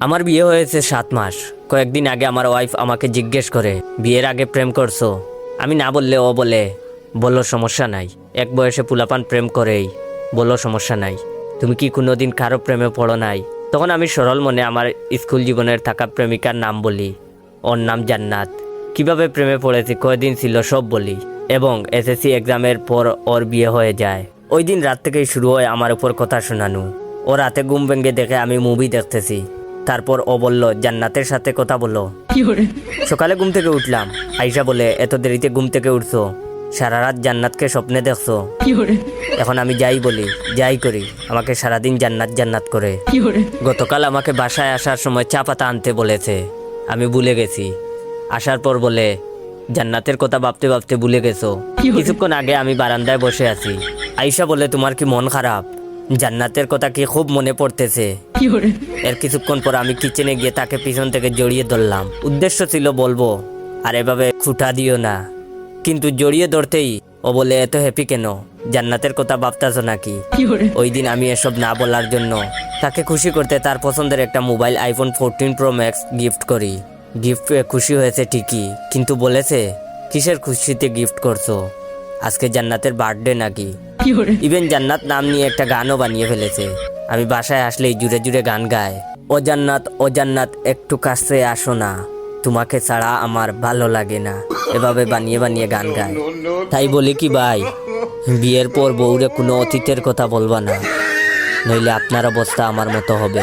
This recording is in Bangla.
আমার বিয়ে হয়েছে 7 মাস। কয়েকদিন আগে আমার ওয়াইফ আমাকে জিজ্ঞেস করে, বিয়ের আগে প্রেম করছো? আমি না বললে ও বলে, বলো সমস্যা নাই, এক বয়সে পুলাপান প্রেম করেই, বলো সমস্যা নাই, তুমি কি কোনোদিন কারো প্রেমে পড়ো নাই? তখন আমি সরল মনে আমার স্কুল জীবনের থাকা প্রেমিকার নাম বলি। ওর নাম জান্নাত। কিভাবে প্রেমে পড়েছি, কয়দিন ছিল সব বলি, এবং এসএসসি এক্সামের পর ওর বিয়ে হয়ে যায়। ওই দিন রাত থেকেই শুরু হয় আমার উপর কথা শোনানো। ও রাতে ঘুম ভেঙে দেখে আমি মুভি দেখতেছি। তারপর ও বলল, জান্নাতের সাথে কথা বলো। সকালে ঘুম থেকে উঠলাম। আইসা বলে, এত দেরিতে ঘুম থেকে উঠছো? সারা রাত জান্নাতকে স্বপ্নে দেখছো? এখন আমি যাই বলি, যাই করি, আমাকে সারাদিন জান্নাত জান্নাত করে। গতকাল আমাকে বাসায় আসার সময় চা পাতা আনতে বলেছে, আমি ভুলে গেছি। আসার পর বলে, জান্নাতের কথা ভাবতে ভাবতে ভুলে গেছো? কিছুক্ষণ আগে আমি বারান্দায় বসে আছি। আইসা বলে, তোমার কি মন খারাপ? জান্নাতের কথা কি খুব মনে পড়তেছে? এর কিছুক্ষণ পর আমি কিচেনে গিয়ে তাকে পিছন থেকে জড়িয়ে ধরলাম। উদ্দেশ্য ছিল বলবো, আর এভাবে খুঁটা দিও না, কিন্তু জড়িয়ে ধরতেই ও বলে, এত হ্যাপি কেন? জান্নাতের কথা ভাবতেছো নাকি? ওই দিন আমি এসব না বলার জন্য তাকে খুশি করতে তার পছন্দের একটা mobile iPhone 14 pro max gift করি। গিফট পেয়ে খুশি হয়েছে ঠিকই, কিন্তু বলেছে, কিসের খুশিতে গিফট করছো? আজকে জান্নাতের বার্থডে নাকি? ইভেন জান্নাত নাম নিয়ে একটা গানও বানিয়ে ফেলেছে। আমি বাসায় আসলেই জুড়ে জুড়ে গান গায়, ও জান্নাত একটু কাছে আসো না, তোমাকে ছাড়া আমার ভালো লাগে না। এভাবে বানিয়ে বানিয়ে গান গায়। তাই বলি কি ভাই, বিয়ের পর বউরে কোনো অতীতের কথা বলবা না, নইলে আপনার অবস্থা আমার মতো হবে।